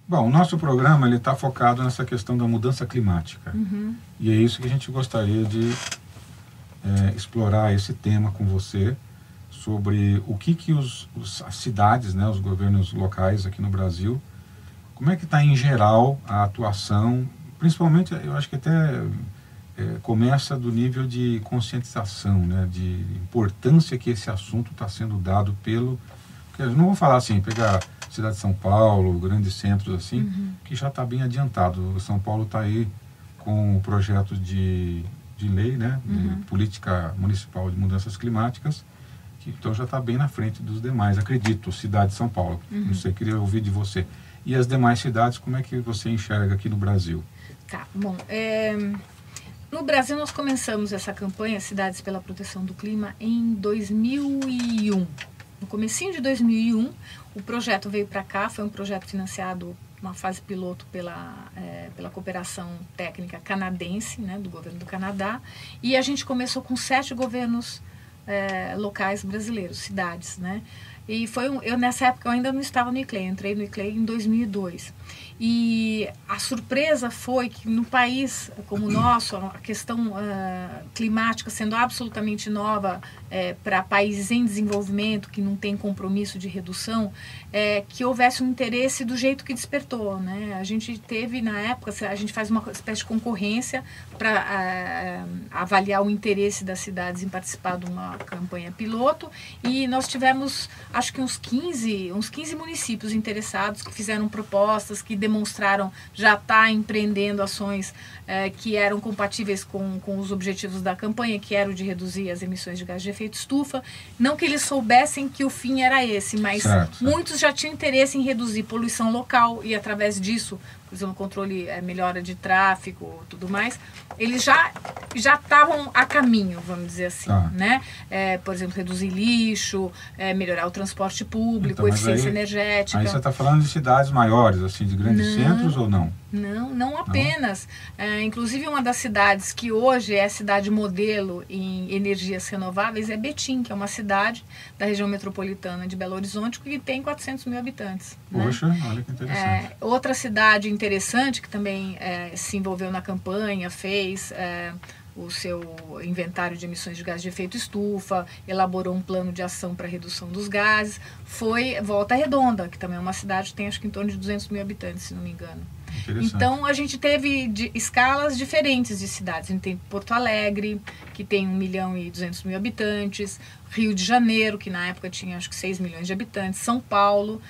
Bom, o nosso programa está focado nessa questão da mudança climática. E é isso que a gente gostaria de explorar esse tema com você, sobre o que as cidades, né, os governos locais aqui no Brasil, como é que está em geral a atuação, principalmente eu acho que até começa do nível de conscientização, né, de importância que esse assunto está sendo dado pelo... Porque eu não vou falar assim, pegar cidade de São Paulo, grandes centros assim, que já está bem adiantado. São Paulo está aí com o projeto de lei, né, de política municipal de mudanças climáticas, que então já está bem na frente dos demais, acredito, cidade de São Paulo. Não sei, queria ouvir de você. E as demais cidades, como é que você enxerga aqui no Brasil? Tá, bom, no Brasil nós começamos essa campanha Cidades pela Proteção do Clima em 2001. No comecinho de 2001, o projeto veio para cá, foi um projeto financiado, uma fase piloto pela cooperação técnica canadense, né, do governo do Canadá, e a gente começou com 7 governos locais brasileiros, cidades, né? E nessa época eu ainda não estava no ICLEI, entrei no ICLEI em 2002. E a surpresa foi que no país como o nosso, a questão climática sendo absolutamente nova para países em desenvolvimento, que não tem compromisso de redução, que houvesse um interesse do jeito que despertou, né? A gente teve, na época, a gente faz uma espécie de concorrência para avaliar o interesse das cidades em participar de uma campanha piloto, e nós tivemos, acho que uns 15 municípios interessados que fizeram propostas, que demonstraram já estar empreendendo ações que eram compatíveis com os objetivos da campanha, que era o de reduzir as emissões de gás de efeito estufa. Não que eles soubessem que o fim era esse, mas muitos já tinham interesse em reduzir poluição local e, através disso, por exemplo, controle, melhora de tráfego, tudo mais, eles já estavam a caminho, vamos dizer assim, né? Por exemplo, reduzir lixo, melhorar o transporte público, então, eficiência energética. Aí você está falando de cidades maiores, assim, de grandes centros ou não? Não apenas. Inclusive, uma das cidades que hoje é a cidade modelo em energias renováveis é Betim, que é uma cidade da região metropolitana de Belo Horizonte que tem 400 mil habitantes. Poxa, né? Olha que interessante. Outra cidade interessante que também se envolveu na campanha, fez o seu inventário de emissões de gás de efeito estufa, elaborou um plano de ação para redução dos gases, foi Volta Redonda, que também é uma cidade que tem acho que em torno de 200 mil habitantes, se não me engano. Então a gente teve escalas diferentes de cidades. A gente tem Porto Alegre, que tem 1.200.000 habitantes, Rio de Janeiro, que na época tinha acho que 6 milhões de habitantes, São Paulo,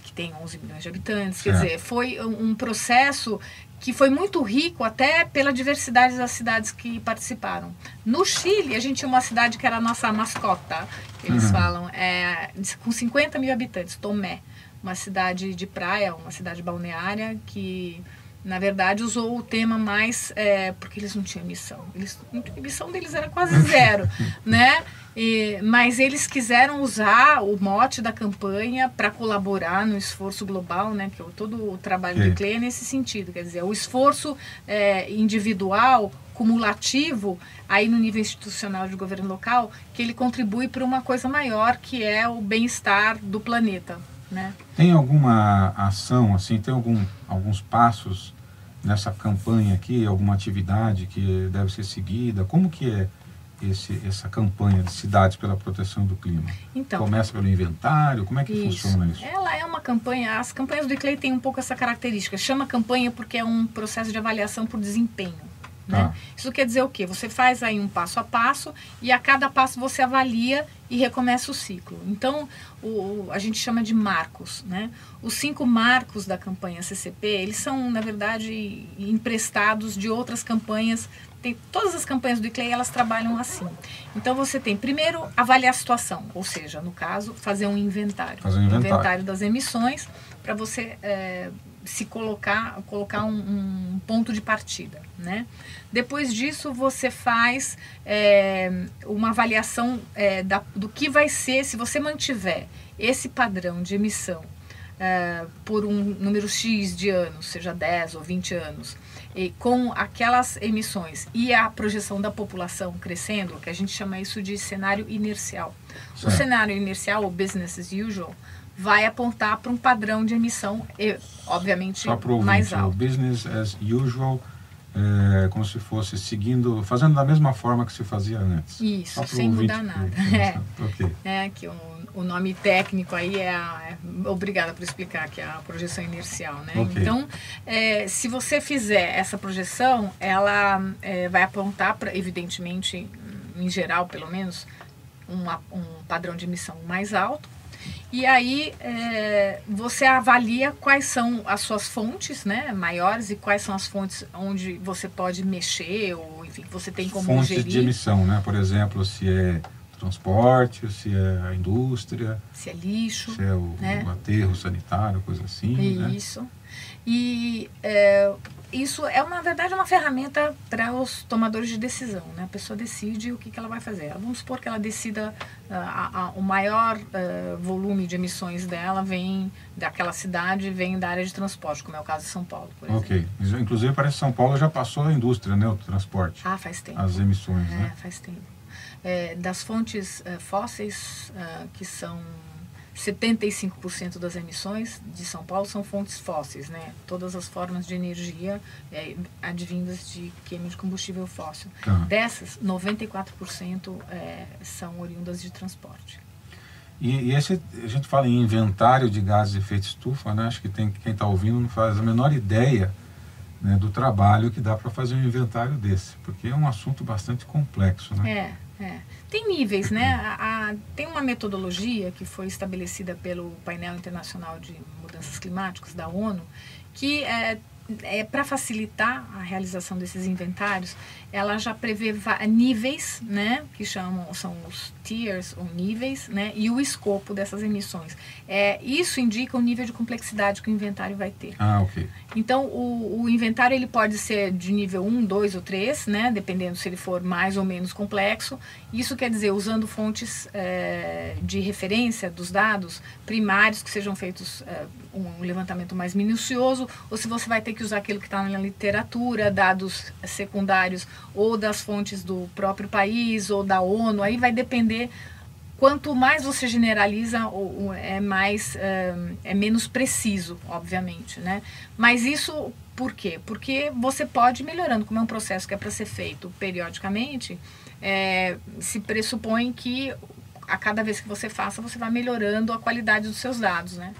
que tem 11 milhões de habitantes. Quer dizer, foi um processo que foi muito rico até pela diversidade das cidades que participaram. No Chile, a gente tinha uma cidade que era a nossa mascota, eles falam, com 50 mil habitantes, Tomé. Uma cidade de praia, uma cidade balneária que, na verdade, usou o tema mais... porque eles não tinham emissão. A emissão deles era quase zero, né? Mas eles quiseram usar o mote da campanha para colaborar no esforço global, né? Que todo o trabalho do ICLEI é nesse sentido. Quer dizer, o esforço individual, cumulativo, aí no nível institucional de governo local, que ele contribui para uma coisa maior, que é o bem-estar do planeta. Né? Tem alguma ação, assim, tem alguns passos nessa campanha aqui, alguma atividade que deve ser seguida? Como que é essa campanha de Cidades pela Proteção do Clima? Então, começa pelo inventário, como é que funciona isso? Ela é uma campanha, as campanhas do ICLEI têm um pouco essa característica, chama campanha porque é um processo de avaliação por desempenho. Né? Isso quer dizer o quê? Você faz aí um passo a passo e a cada passo você avalia e recomeça o ciclo. Então, a gente chama de marcos. Né? Os 5 marcos da campanha CCP, eles são, na verdade, emprestados de outras campanhas. Todas as campanhas do ICLEI, elas trabalham assim. Então, você tem, primeiro, avaliar a situação, ou seja, no caso, fazer um inventário. Inventário das emissões, para você... se colocar um ponto de partida, né? Depois disso você faz uma avaliação do que vai ser se você mantiver esse padrão de emissão por um número X de anos, seja 10 ou 20 anos, e com aquelas emissões e a projeção da população crescendo, que a gente chama isso de cenário inercial. O cenário inercial, ou business as usual, vai apontar para um padrão de emissão, obviamente, mais mais alto. O business as usual, como se fosse seguindo, fazendo da mesma forma que se fazia antes. Isso, sem mudar nada. Okay. Que o nome técnico aí obrigada por explicar, que é a projeção inercial, né? Okay. Então, se você fizer essa projeção, ela vai apontar para, evidentemente, em geral, pelo menos, um padrão de emissão mais alto. E aí você avalia quais são as suas fontes, né, maiores, e quais são as fontes onde você pode mexer, ou enfim, você tem como fontes gerir. De emissão, né? Por exemplo, se é transporte, se é a indústria, se é lixo, se é o aterro sanitário, coisa assim. Isso. Né? E isso é, na verdade, uma ferramenta para os tomadores de decisão, né? A pessoa decide o que ela vai fazer. Vamos supor que ela decida o maior volume de emissões dela vem daquela cidade, vem da área de transporte, como é o caso de São Paulo, por exemplo. Ok. Inclusive, parece que São Paulo já passou a indústria, né? O transporte. Faz tempo. As emissões, né? Faz tempo. Das fontes fósseis, que são 75% das emissões de São Paulo são fontes fósseis, né? Todas as formas de energia advindas de queima de combustível fóssil. Dessas, 94% são oriundas de transporte. E a gente fala em inventário de gases de efeito estufa, né? Acho que quem está ouvindo não faz a menor ideia, né, do trabalho que dá para fazer um inventário desse, porque é um assunto bastante complexo, né? Tem níveis, né? Tem uma metodologia que foi estabelecida pelo Painel Internacional de Mudanças Climáticas da ONU, que para facilitar a realização desses inventários, ela já prevê níveis, né, que são os tiers ou níveis, né, e o escopo dessas emissões. Isso indica o nível de complexidade que o inventário vai ter. Ok. Então, o inventário ele pode ser de nível 1, 2 ou 3, né, dependendo se ele for mais ou menos complexo. Isso quer dizer, usando fontes de referência dos dados primários, que sejam feitos um levantamento mais minucioso, ou se você vai ter que usar aquilo que está na literatura, dados secundários, ou das fontes do próprio país, ou da ONU, aí vai depender. Quanto mais você generaliza, é menos preciso, obviamente, né? Mas isso por quê? Porque você pode ir melhorando, como é um processo que é para ser feito periodicamente, se pressupõe que a cada vez que você faça, você vai melhorando a qualidade dos seus dados, né?